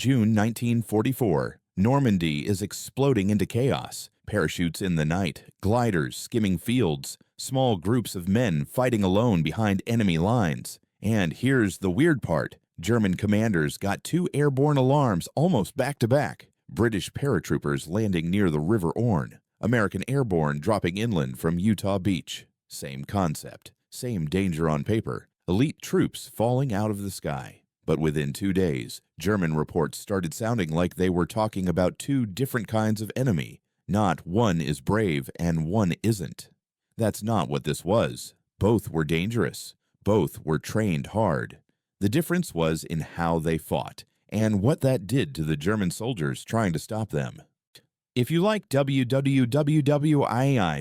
June 1944. Normandy is exploding into chaos. Parachutes in the night, gliders skimming fields, small groups of men fighting alone behind enemy lines. And here's the weird part. German commanders got two airborne alarms almost back-to-back. British paratroopers landing near the River Orne. American airborne dropping inland from Utah Beach. Same concept, same danger on paper. Elite troops falling out of the sky. But within 2 days, German reports started sounding like they were talking about two different kinds of enemy. Not one is brave and one isn't. That's not what this was. Both were dangerous. Both were trained hard. The difference was in how they fought and what that did to the German soldiers trying to stop them. If you like WWWII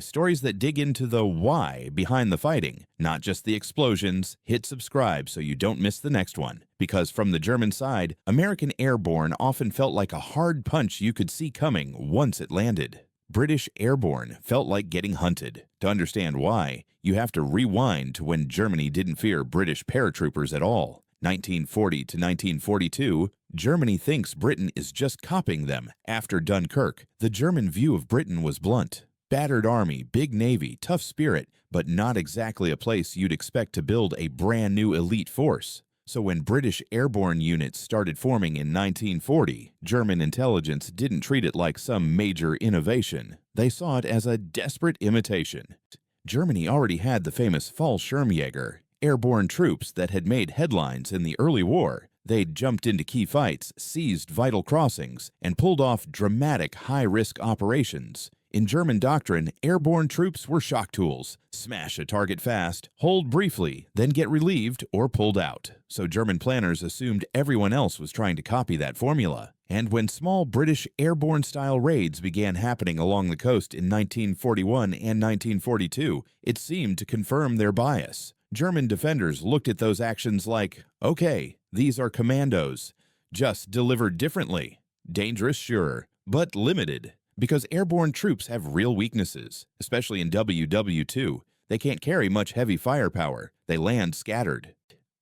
stories that dig into the why behind the fighting, not just the explosions, hit subscribe so you don't miss the next one. Because from the German side, American airborne often felt like a hard punch you could see coming once it landed. British airborne felt like getting hunted. To understand why, you have to rewind to when Germany didn't fear British paratroopers at all. 1940 to 1942, Germany thinks Britain is just copying them. After Dunkirk, the German view of Britain was blunt. Battered army, big navy, tough spirit, but not exactly a place you'd expect to build a brand new elite force. So when British airborne units started forming in 1940, German intelligence didn't treat it like some major innovation. They saw it as a desperate imitation. Germany already had the famous Fallschirmjäger, airborne troops that had made headlines in the early war. They'd jumped into key fights, seized vital crossings, and pulled off dramatic high-risk operations. In German doctrine, airborne troops were shock tools. Smash a target fast, hold briefly, then get relieved or pulled out. So German planners assumed everyone else was trying to copy that formula. And when small British airborne-style raids began happening along the coast in 1941 and 1942, it seemed to confirm their bias. German defenders looked at those actions like, okay, these are commandos, just delivered differently. Dangerous, sure, but limited. Because airborne troops have real weaknesses, especially in WW2. They can't carry much heavy firepower. They land scattered.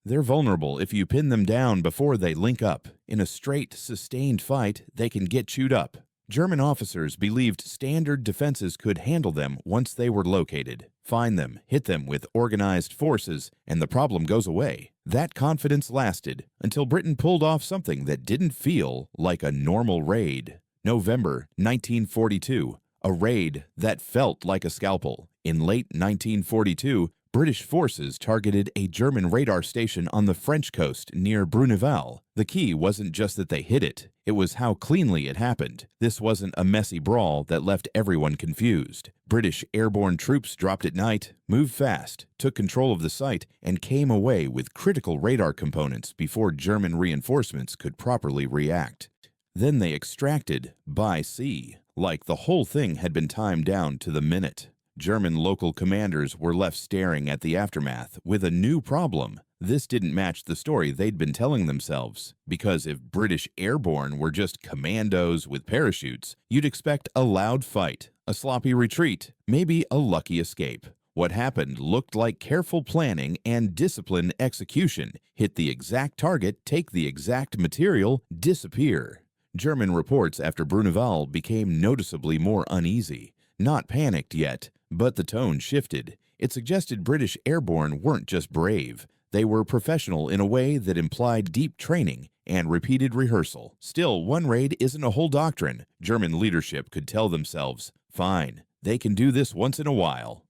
They're vulnerable if you pin them down before they link up. In a straight, sustained fight, they can get chewed up. German officers believed standard defenses could handle them once they were located. Find them, hit them with organized forces, and the problem goes away. That confidence lasted until Britain pulled off something that didn't feel like a normal raid. November 1942, a raid that felt like a scalpel. In late 1942, British forces targeted a German radar station on the French coast near Bruneval. The key wasn't just that they hit it, it was how cleanly it happened. This wasn't a messy brawl that left everyone confused. British airborne troops dropped at night, moved fast, took control of the site, and came away with critical radar components before German reinforcements could properly react. Then they extracted by sea, like the whole thing had been timed down to the minute. German local commanders were left staring at the aftermath with a new problem. This didn't match the story they'd been telling themselves, because if British airborne were just commandos with parachutes, you'd expect a loud fight, a sloppy retreat, maybe a lucky escape. What happened looked like careful planning and disciplined execution. Hit the exact target, take the exact material, disappear. German reports after Bruneval became noticeably more uneasy. Not panicked yet, but the tone shifted. It suggested British airborne weren't just brave. They were professional in a way that implied deep training and repeated rehearsal. Still, one raid isn't a whole doctrine. German leadership could tell themselves, fine, they can do this once in a while.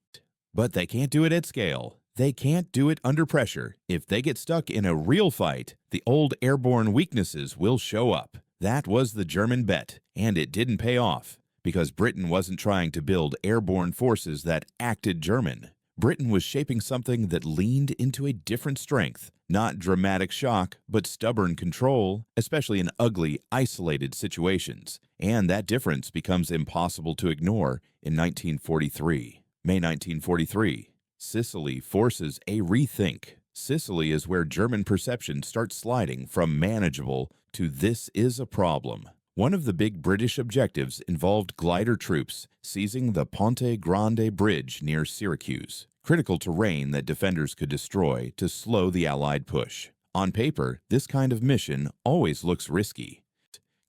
But they can't do it at scale. They can't do it under pressure. If they get stuck in a real fight, the old airborne weaknesses will show up. That was the German bet, and it didn't pay off, because Britain wasn't trying to build airborne forces that acted German. Britain was shaping something that leaned into a different strength, not dramatic shock, but stubborn control, especially in ugly, isolated situations. And that difference becomes impossible to ignore in 1943. May 1943, Sicily forces a rethink. Sicily is where German perception starts sliding from manageable to this is a problem. One of the big British objectives involved glider troops seizing the Ponte Grande Bridge near Syracuse, critical terrain that defenders could destroy to slow the Allied push. On paper, this kind of mission always looks risky.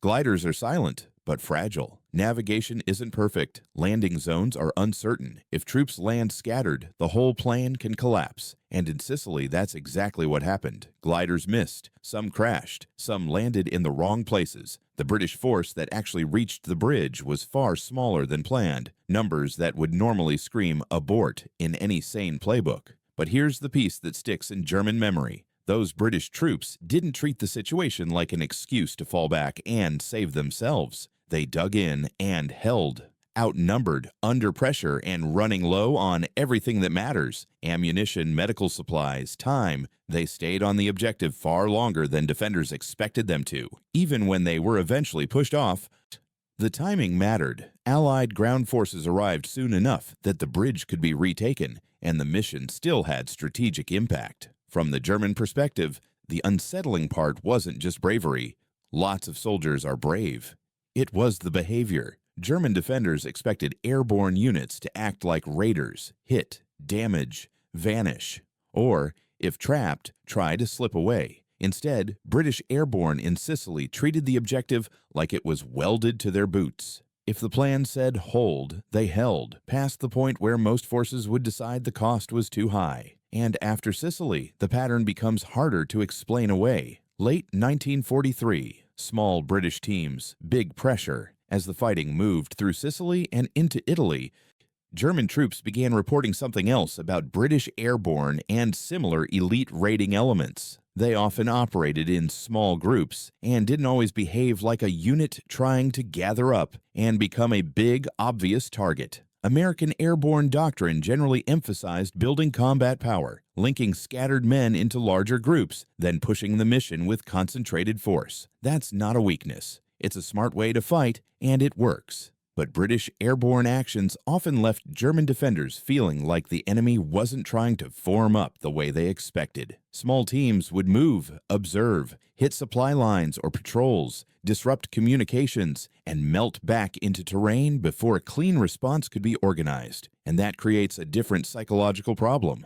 Gliders are silent, but fragile. Navigation isn't perfect. Landing zones are uncertain. If troops land scattered, the whole plan can collapse. And in Sicily, that's exactly what happened. Gliders missed. Some crashed. Some landed in the wrong places. The British force that actually reached the bridge was far smaller than planned, numbers that would normally scream abort in any sane playbook. But here's the piece that sticks in German memory. Those British troops didn't treat the situation like an excuse to fall back and save themselves. They dug in and held. Outnumbered, under pressure, and running low on everything that matters – ammunition, medical supplies, time – they stayed on the objective far longer than defenders expected them to, even when they were eventually pushed off. The timing mattered. Allied ground forces arrived soon enough that the bridge could be retaken, and the mission still had strategic impact. From the German perspective, the unsettling part wasn't just bravery. Lots of soldiers are brave. It was the behavior. German defenders expected airborne units to act like raiders, hit, damage, vanish, or, if trapped, try to slip away. Instead, British airborne in Sicily treated the objective like it was welded to their boots. If the plan said hold, they held, past the point where most forces would decide the cost was too high. And after Sicily, the pattern becomes harder to explain away. Late 1943, small British teams, big pressure. As the fighting moved through Sicily and into Italy, German troops began reporting something else about British airborne and similar elite raiding elements. They often operated in small groups and didn't always behave like a unit trying to gather up and become a big, obvious target. American airborne doctrine generally emphasized building combat power, linking scattered men into larger groups, then pushing the mission with concentrated force. That's not a weakness. It's a smart way to fight, and it works. But British airborne actions often left German defenders feeling like the enemy wasn't trying to form up the way they expected. Small teams would move, observe, hit supply lines or patrols, disrupt communications, and melt back into terrain before a clean response could be organized. And that creates a different psychological problem.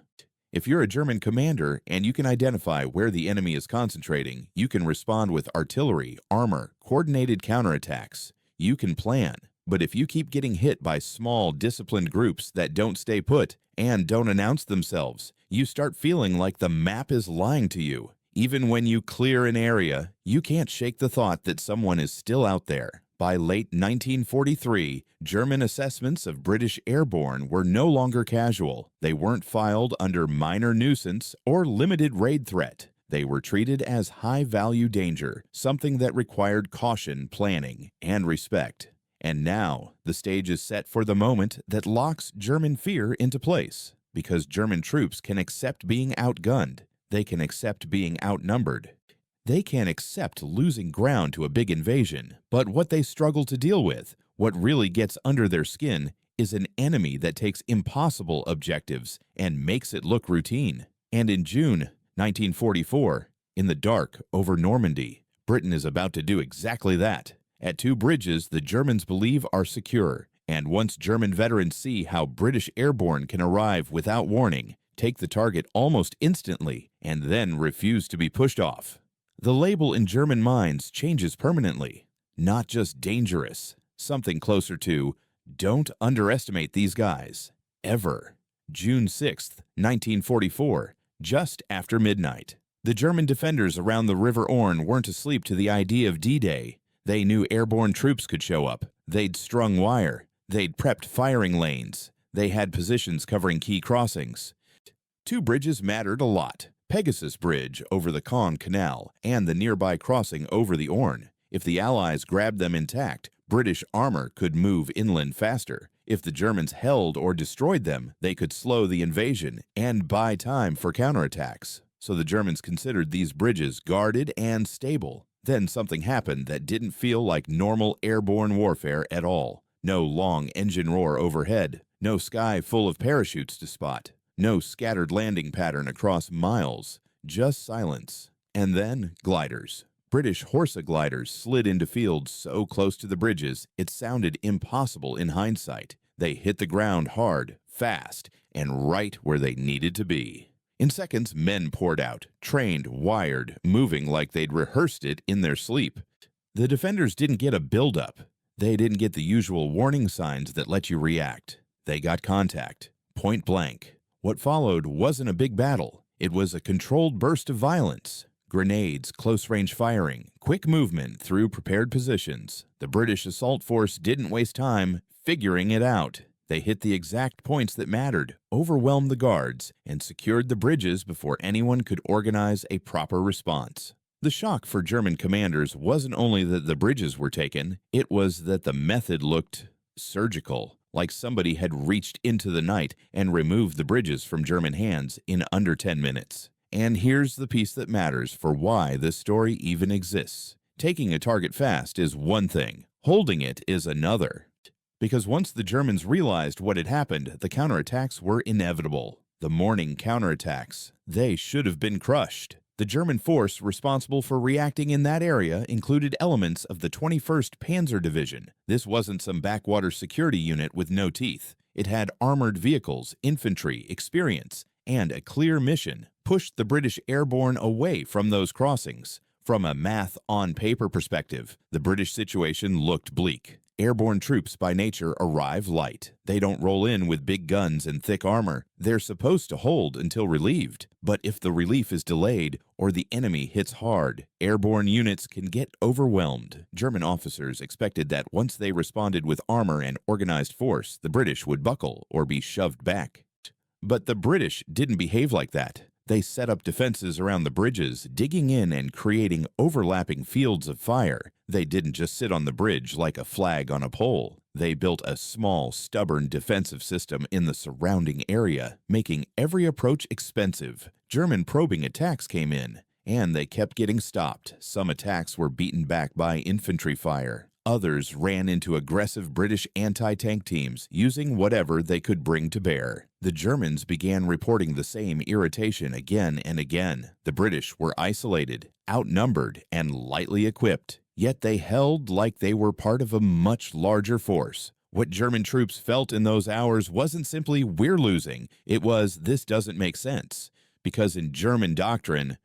If you're a German commander and you can identify where the enemy is concentrating, you can respond with artillery, armor, coordinated counterattacks. You can plan. But if you keep getting hit by small, disciplined groups that don't stay put and don't announce themselves, you start feeling like the map is lying to you. Even when you clear an area, you can't shake the thought that someone is still out there. By late 1943, German assessments of British airborne were no longer casual. They weren't filed under minor nuisance or limited raid threat. They were treated as high-value danger, something that required caution, planning, and respect. And now, the stage is set for the moment that locks German fear into place. Because German troops can accept being outgunned. They can accept being outnumbered. They can accept losing ground to a big invasion. But what they struggle to deal with, what really gets under their skin, is an enemy that takes impossible objectives and makes it look routine. And in June 1944, in the dark over Normandy, Britain is about to do exactly that. At two bridges the Germans believe are secure, and once German veterans see how British airborne can arrive without warning, take the target almost instantly, and then refuse to be pushed off, the label in German minds changes permanently. Not just dangerous, something closer to, don't underestimate these guys, ever. June 6, 1944, just after midnight. The German defenders around the River Orne weren't asleep to the idea of D-Day. They knew airborne troops could show up. They'd strung wire. They'd prepped firing lanes. They had positions covering key crossings. Two bridges mattered a lot. Pegasus Bridge over the Caen Canal and the nearby crossing over the Orne. If the Allies grabbed them intact, British armor could move inland faster. If the Germans held or destroyed them, they could slow the invasion and buy time for counterattacks. So the Germans considered these bridges guarded and stable. Then something happened that didn't feel like normal airborne warfare at all. No long engine roar overhead. No sky full of parachutes to spot. No scattered landing pattern across miles. Just silence. And then gliders. British Horsa gliders slid into fields so close to the bridges it sounded impossible in hindsight. They hit the ground hard, fast, and right where they needed to be. In seconds, men poured out, trained, wired, moving like they'd rehearsed it in their sleep. The defenders didn't get a buildup. They didn't get the usual warning signs that let you react. They got contact, point blank. What followed wasn't a big battle. It was a controlled burst of violence. Grenades, close-range firing, quick movement through prepared positions. The British assault force didn't waste time figuring it out. They hit the exact points that mattered, overwhelmed the guards, and secured the bridges before anyone could organize a proper response. The shock for German commanders wasn't only that the bridges were taken, it was that the method looked surgical, like somebody had reached into the night and removed the bridges from German hands in under 10 minutes. And here's the piece that matters for why this story even exists. Taking a target fast is one thing, holding it is another. Because once the Germans realized what had happened, the counterattacks were inevitable. The morning counterattacks, they should have been crushed. The German force responsible for reacting in that area included elements of the 21st Panzer Division. This wasn't some backwater security unit with no teeth. It had armored vehicles, infantry, experience, and a clear mission: pushed the British Airborne away from those crossings. From a math-on-paper perspective, the British situation looked bleak. Airborne troops by nature arrive light. They don't roll in with big guns and thick armor. They're supposed to hold until relieved. But if the relief is delayed or the enemy hits hard, airborne units can get overwhelmed. German officers expected that once they responded with armor and organized force, the British would buckle or be shoved back. But the British didn't behave like that. They set up defenses around the bridges, digging in and creating overlapping fields of fire. They didn't just sit on the bridge like a flag on a pole. They built a small, stubborn defensive system in the surrounding area, making every approach expensive. German probing attacks came in, and they kept getting stopped. Some attacks were beaten back by infantry fire. Others ran into aggressive British anti-tank teams, using whatever they could bring to bear. The Germans began reporting the same irritation again and again. The British were isolated, outnumbered, and lightly equipped. Yet they held like they were part of a much larger force. What German troops felt in those hours wasn't simply "we're losing," it was "this doesn't make sense." Because in German doctrine,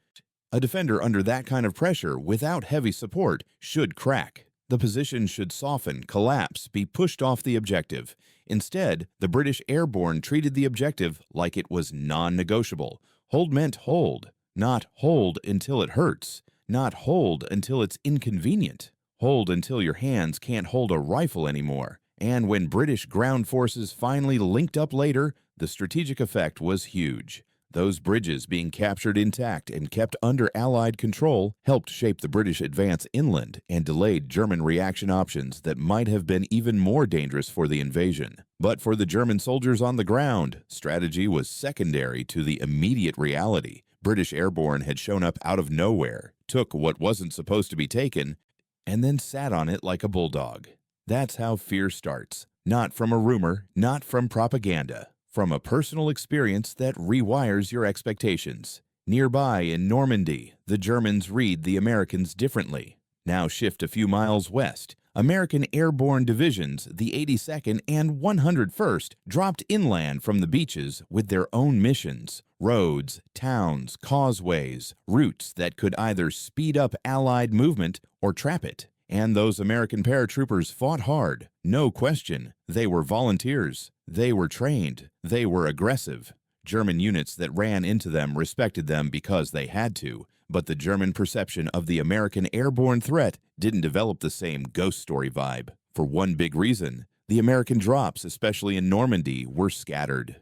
a defender under that kind of pressure without heavy support should crack. The position should soften, collapse, be pushed off the objective. Instead, the British Airborne treated the objective like it was non-negotiable. Hold meant hold, not hold until it hurts, not hold until it's inconvenient. Hold until your hands can't hold a rifle anymore. And when British ground forces finally linked up later, the strategic effect was huge. Those bridges being captured intact and kept under Allied control helped shape the British advance inland and delayed German reaction options that might have been even more dangerous for the invasion. But for the German soldiers on the ground, strategy was secondary to the immediate reality. British Airborne had shown up out of nowhere, took what wasn't supposed to be taken, and then sat on it like a bulldog. That's how fear starts. Not from a rumor, not from propaganda. From a personal experience that rewires your expectations. Nearby in Normandy, the Germans read the Americans differently. Now shift a few miles west. American airborne divisions, the 82nd and 101st, dropped inland from the beaches with their own missions. Roads, towns, causeways, routes that could either speed up Allied movement or trap it. And those American paratroopers fought hard, no question. They were volunteers. They were trained. They were aggressive. German units that ran into them respected them because they had to, but the German perception of the American airborne threat didn't develop the same ghost story vibe. For one big reason, the American drops, especially in Normandy, were scattered.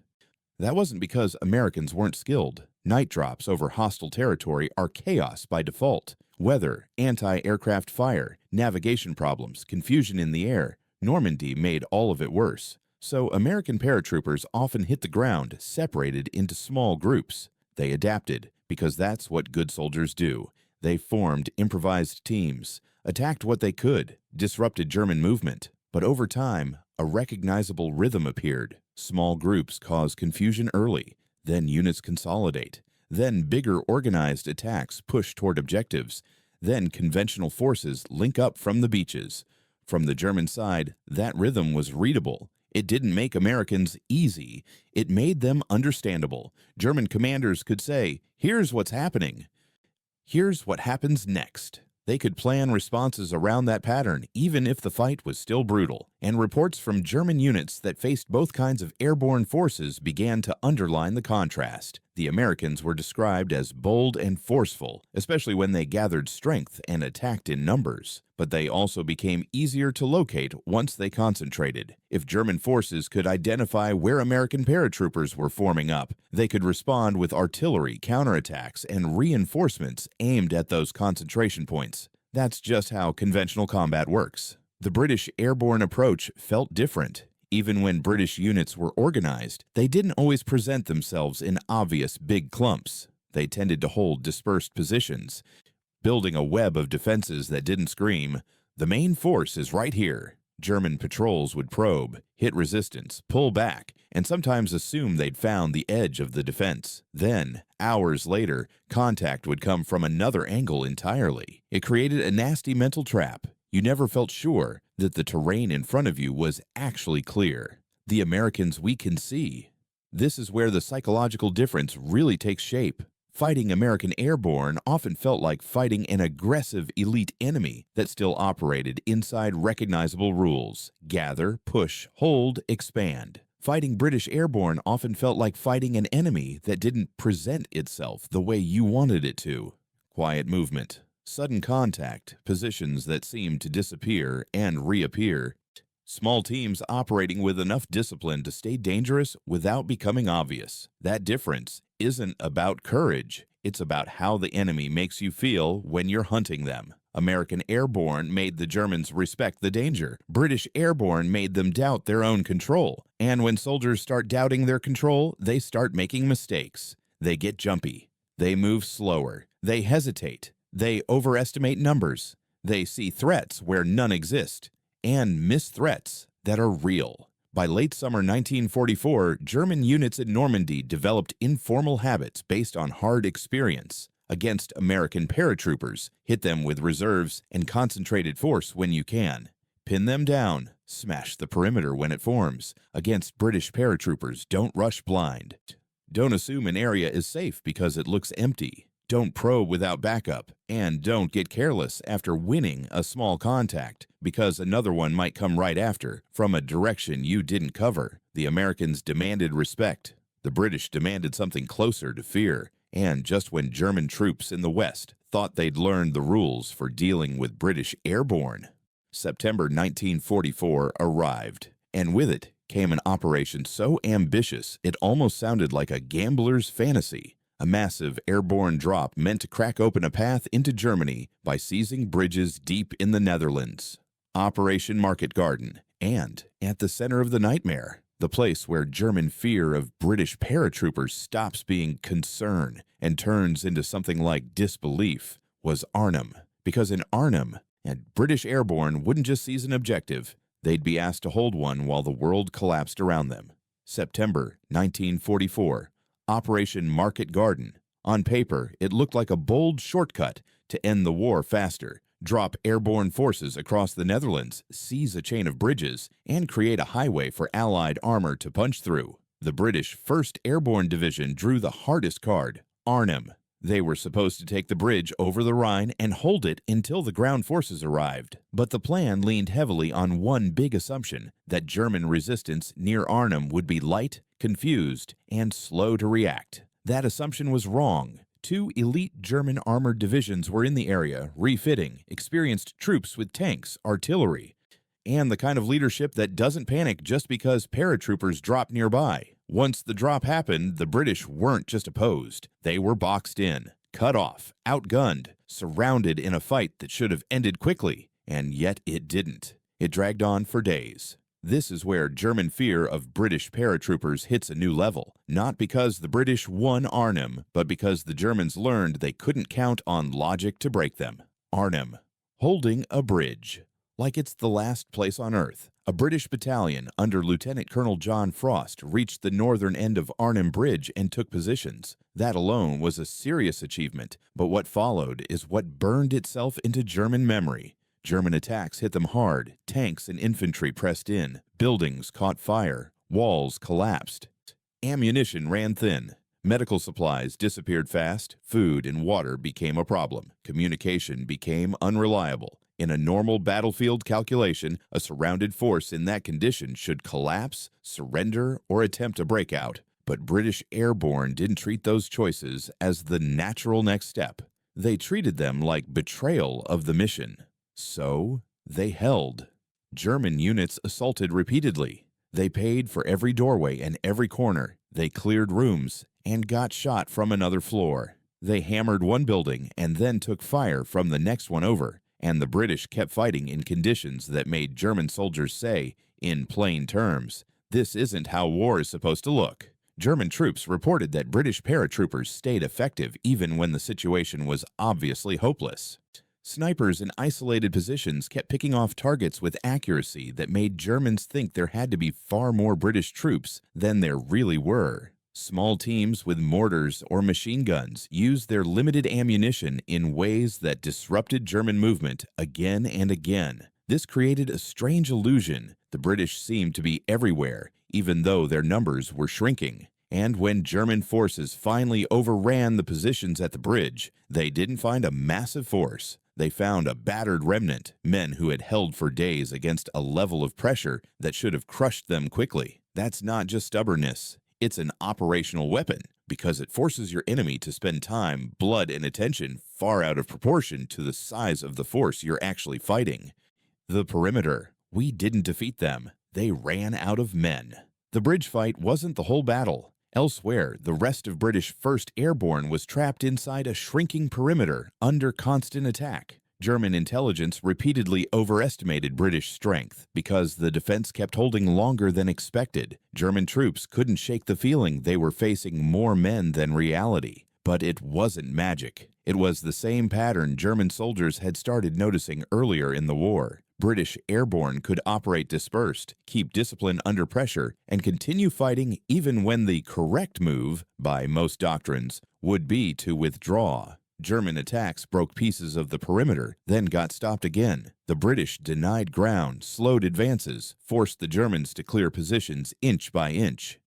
That wasn't because Americans weren't skilled. Night drops over hostile territory are chaos by default. Weather, anti-aircraft fire, navigation problems, confusion in the air. Normandy made all of it worse. So American paratroopers often hit the ground separated into small groups. They adapted, because that's what good soldiers do. They formed improvised teams, attacked what they could, disrupted German movement. But over time, a recognizable rhythm appeared. Small groups cause confusion early, then units consolidate. Then bigger organized attacks push toward objectives. Then conventional forces link up from the beaches. From the German side, that rhythm was readable. It didn't make Americans easy. It made them understandable. German commanders could say, "Here's what's happening. Here's what happens next." They could plan responses around that pattern, even if the fight was still brutal, and reports from German units that faced both kinds of airborne forces began to underline the contrast. The Americans were described as bold and forceful, especially when they gathered strength and attacked in numbers. But they also became easier to locate once they concentrated. If German forces could identify where American paratroopers were forming up, they could respond with artillery, counterattacks, and reinforcements aimed at those concentration points. That's just how conventional combat works. The British airborne approach felt different. Even when British units were organized, they didn't always present themselves in obvious big clumps. They tended to hold dispersed positions, building a web of defenses that didn't scream, "The main force is right here." German patrols would probe, hit resistance, pull back, and sometimes assume they'd found the edge of the defense. Then, hours later, contact would come from another angle entirely. It created a nasty mental trap. You never felt sure that the terrain in front of you was actually clear. The Americans we can see. This is where the psychological difference really takes shape. Fighting American airborne often felt like fighting an aggressive elite enemy that still operated inside recognizable rules: gather, push, hold, expand. Fighting British airborne often felt like fighting an enemy that didn't present itself the way you wanted it to. Quiet movement, sudden contact, positions that seemed to disappear and reappear. Small teams operating with enough discipline to stay dangerous without becoming obvious. That difference isn't about courage. It's about how the enemy makes you feel when you're hunting them. American airborne made the Germans respect the danger. British airborne made them doubt their own control. And when soldiers start doubting their control, they start making mistakes. They get jumpy. They move slower. They hesitate. They overestimate numbers. They see threats where none exist, and miss threats that are real. By late summer 1944, German units in Normandy developed informal habits based on hard experience. Against American paratroopers, hit them with reserves and concentrated force when you can. Pin them down. Smash the perimeter when it forms. Against British paratroopers, don't rush blind. Don't assume an area is safe because it looks empty. Don't probe without backup, and don't get careless after winning a small contact, because another one might come right after, from a direction you didn't cover. The Americans demanded respect. The British demanded something closer to fear, and just when German troops in the West thought they'd learned the rules for dealing with British airborne, September 1944 arrived, and with it came an operation so ambitious it almost sounded like a gambler's fantasy. A massive airborne drop meant to crack open a path into Germany by seizing bridges deep in the Netherlands. Operation Market Garden, and at the center of the nightmare, the place where German fear of British paratroopers stops being concern and turns into something like disbelief, was Arnhem. Because in Arnhem, and British airborne wouldn't just seize an objective, they'd be asked to hold one while the world collapsed around them. September 1944. Operation Market Garden. On paper, it looked like a bold shortcut to end the war faster, drop airborne forces across the Netherlands, seize a chain of bridges, and create a highway for Allied armor to punch through. The British 1st Airborne Division drew the hardest card, Arnhem. They were supposed to take the bridge over the Rhine and hold it until the ground forces arrived. But the plan leaned heavily on one big assumption, that German resistance near Arnhem would be light, confused, and slow to react. That assumption was wrong. 2 elite German armored divisions were in the area, refitting, experienced troops with tanks, artillery, and the kind of leadership that doesn't panic just because paratroopers drop nearby. Once the drop happened, the British weren't just opposed. They were boxed in, cut off, outgunned, surrounded in a fight that should have ended quickly, and yet it didn't. It dragged on for days. This is where German fear of British paratroopers hits a new level, not because the British won Arnhem, but because the Germans learned they couldn't count on logic to break them. Arnhem, holding a bridge. Like it's the last place on Earth. A British battalion under Lieutenant Colonel John Frost reached the northern end of Arnhem Bridge and took positions. That alone was a serious achievement, but what followed is what burned itself into German memory. German attacks hit them hard, tanks and infantry pressed in, buildings caught fire, walls collapsed. Ammunition ran thin. Medical supplies disappeared fast, food and water became a problem, communication became unreliable. In a normal battlefield calculation, a surrounded force in that condition should collapse, surrender, or attempt a breakout. But British Airborne didn't treat those choices as the natural next step. They treated them like betrayal of the mission. So, they held. German units assaulted repeatedly. They paid for every doorway and every corner. They cleared rooms and got shot from another floor. They hammered one building and then took fire from the next one over. And the British kept fighting in conditions that made German soldiers say, in plain terms, "This isn't how war is supposed to look." German troops reported that British paratroopers stayed effective even when the situation was obviously hopeless. Snipers in isolated positions kept picking off targets with accuracy that made Germans think there had to be far more British troops than there really were. Small teams with mortars or machine guns used their limited ammunition in ways that disrupted German movement again and again. This created a strange illusion. The British seemed to be everywhere, even though their numbers were shrinking. And when German forces finally overran the positions at the bridge, they didn't find a massive force. They found a battered remnant, men who had held for days against a level of pressure that should have crushed them quickly. That's not just stubbornness. It's an operational weapon because it forces your enemy to spend time, blood, and attention far out of proportion to the size of the force you're actually fighting. The perimeter. We didn't defeat them. They ran out of men. The bridge fight wasn't the whole battle. Elsewhere, the rest of British 1st Airborne was trapped inside a shrinking perimeter under constant attack. German intelligence repeatedly overestimated British strength because the defense kept holding longer than expected. German troops couldn't shake the feeling they were facing more men than reality. But it wasn't magic. It was the same pattern German soldiers had started noticing earlier in the war. British Airborne could operate dispersed, keep discipline under pressure, and continue fighting even when the correct move, by most doctrines, would be to withdraw. German attacks broke pieces of the perimeter, then got stopped again. The British denied ground, slowed advances, forced the Germans to clear positions inch by inch.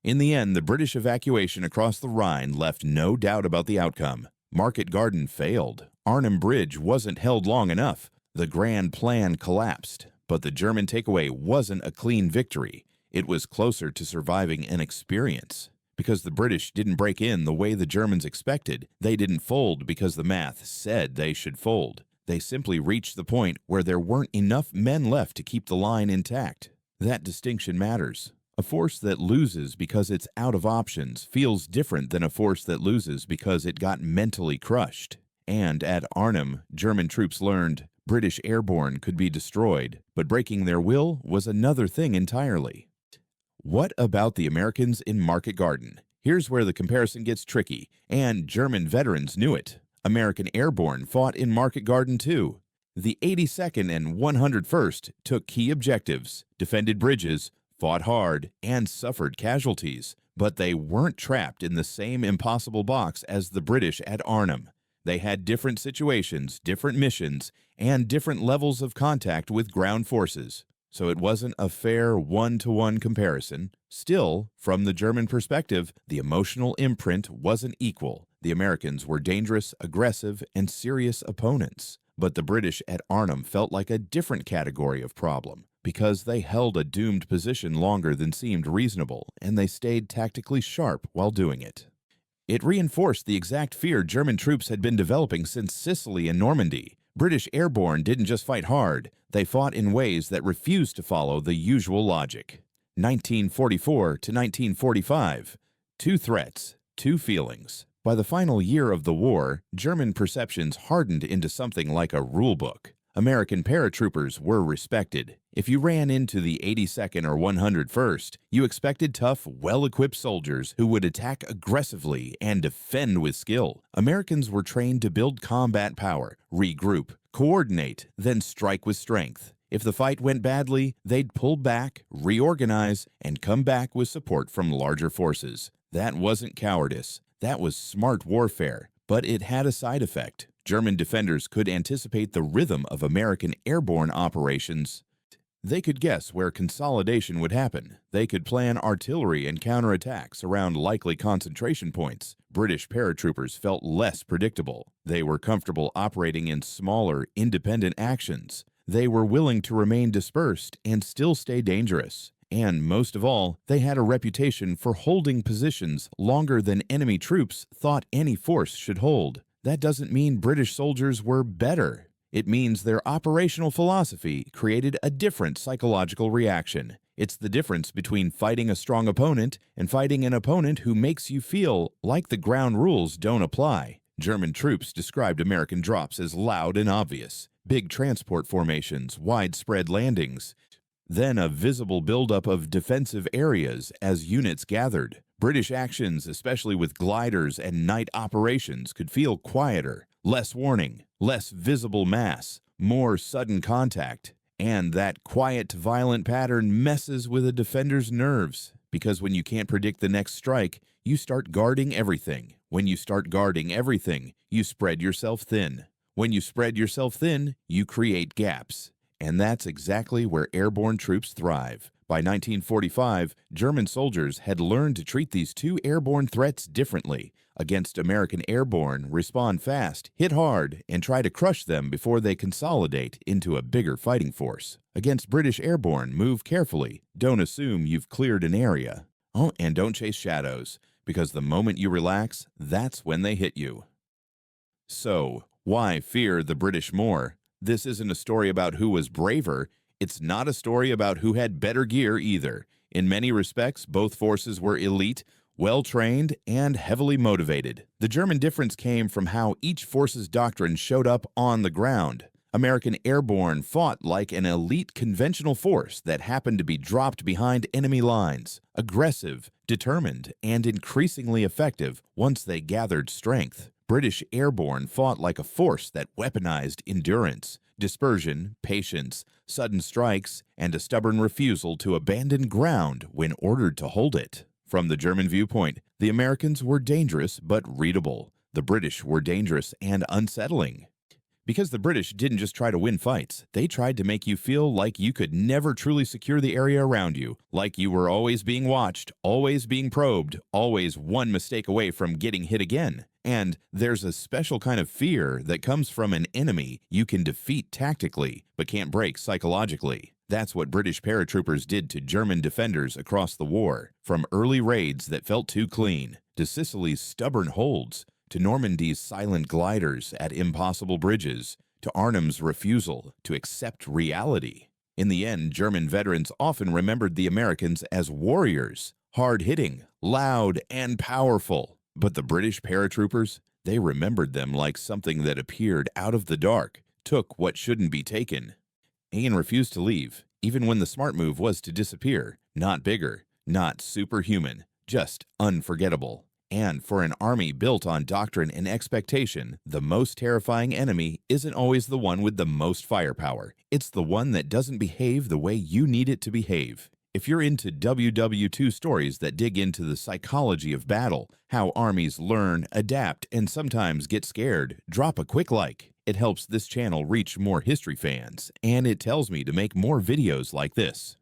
In the end, the British evacuation across the Rhine left no doubt about the outcome. Market Garden failed. Arnhem Bridge wasn't held long enough. The grand plan collapsed, but the German takeaway wasn't a clean victory. It was closer to surviving an experience. Because the British didn't break in the way the Germans expected, they didn't fold because the math said they should fold. They simply reached the point where there weren't enough men left to keep the line intact. That distinction matters. A force that loses because it's out of options feels different than a force that loses because it got mentally crushed. And at Arnhem, German troops learned British Airborne could be destroyed, but breaking their will was another thing entirely. What about the Americans in Market Garden? Here's where the comparison gets tricky, and German veterans knew it. American Airborne fought in Market Garden too. The 82nd and 101st took key objectives, defended bridges, fought hard, and suffered casualties, but they weren't trapped in the same impossible box as the British at Arnhem. They had different situations, different missions, and different levels of contact with ground forces. So it wasn't a fair one-to-one comparison. Still, from the German perspective, the emotional imprint wasn't equal. The Americans were dangerous, aggressive, and serious opponents. But the British at Arnhem felt like a different category of problem, because they held a doomed position longer than seemed reasonable, and they stayed tactically sharp while doing it. It reinforced the exact fear German troops had been developing since Sicily and Normandy. British Airborne didn't just fight hard, they fought in ways that refused to follow the usual logic. 1944 to 1945. 2 threats, 2 feelings. By the final year of the war, German perceptions hardened into something like a rulebook. American paratroopers were respected. If you ran into the 82nd or 101st, you expected tough, well-equipped soldiers who would attack aggressively and defend with skill. Americans were trained to build combat power, regroup, coordinate, then strike with strength. If the fight went badly, they'd pull back, reorganize, and come back with support from larger forces. That wasn't cowardice. That was smart warfare, but it had a side effect. German defenders could anticipate the rhythm of American airborne operations. They could guess where consolidation would happen. They could plan artillery and counterattacks around likely concentration points. British paratroopers felt less predictable. They were comfortable operating in smaller, independent actions. They were willing to remain dispersed and still stay dangerous. And most of all, they had a reputation for holding positions longer than enemy troops thought any force should hold. That doesn't mean British soldiers were better. It means their operational philosophy created a different psychological reaction. It's the difference between fighting a strong opponent and fighting an opponent who makes you feel like the ground rules don't apply. German troops described American drops as loud and obvious. Big transport formations, widespread landings. Then a visible buildup of defensive areas as units gathered. British actions, especially with gliders and night operations, could feel quieter, less warning, less visible mass, more sudden contact. And that quiet, violent pattern messes with a defender's nerves, because when you can't predict the next strike, you start guarding everything. When you start guarding everything, you spread yourself thin. When you spread yourself thin, you create gaps. And that's exactly where airborne troops thrive. By 1945, German soldiers had learned to treat these two airborne threats differently. Against American airborne, respond fast, hit hard, and try to crush them before they consolidate into a bigger fighting force. Against British airborne, move carefully. Don't assume you've cleared an area. Oh, and don't chase shadows, because the moment you relax, that's when they hit you. So, why fear the British more? This isn't a story about who was braver. It's not a story about who had better gear either. In many respects, both forces were elite, well-trained, and heavily motivated. The German difference came from how each force's doctrine showed up on the ground. American airborne fought like an elite conventional force that happened to be dropped behind enemy lines, aggressive, determined, and increasingly effective once they gathered strength. British airborne fought like a force that weaponized endurance, dispersion, patience, sudden strikes, and a stubborn refusal to abandon ground when ordered to hold it. From the German viewpoint, the Americans were dangerous but readable. The British were dangerous and unsettling. Because the British didn't just try to win fights, they tried to make you feel like you could never truly secure the area around you, like you were always being watched, always being probed, always one mistake away from getting hit again. And there's a special kind of fear that comes from an enemy you can defeat tactically, but can't break psychologically. That's what British paratroopers did to German defenders across the war, from early raids that felt too clean, to Sicily's stubborn holds, to Normandy's silent gliders at impossible bridges, to Arnhem's refusal to accept reality. In the end, German veterans often remembered the Americans as warriors, hard-hitting, loud, and powerful. But the British paratroopers, they remembered them like something that appeared out of the dark, took what shouldn't be taken. Ian refused to leave, even when the smart move was to disappear. Not bigger, not superhuman, just unforgettable. And for an army built on doctrine and expectation, the most terrifying enemy isn't always the one with the most firepower. It's the one that doesn't behave the way you need it to behave. If you're into WW2 stories that dig into the psychology of battle, how armies learn, adapt, and sometimes get scared, drop a quick like. It helps this channel reach more history fans, and it tells me to make more videos like this.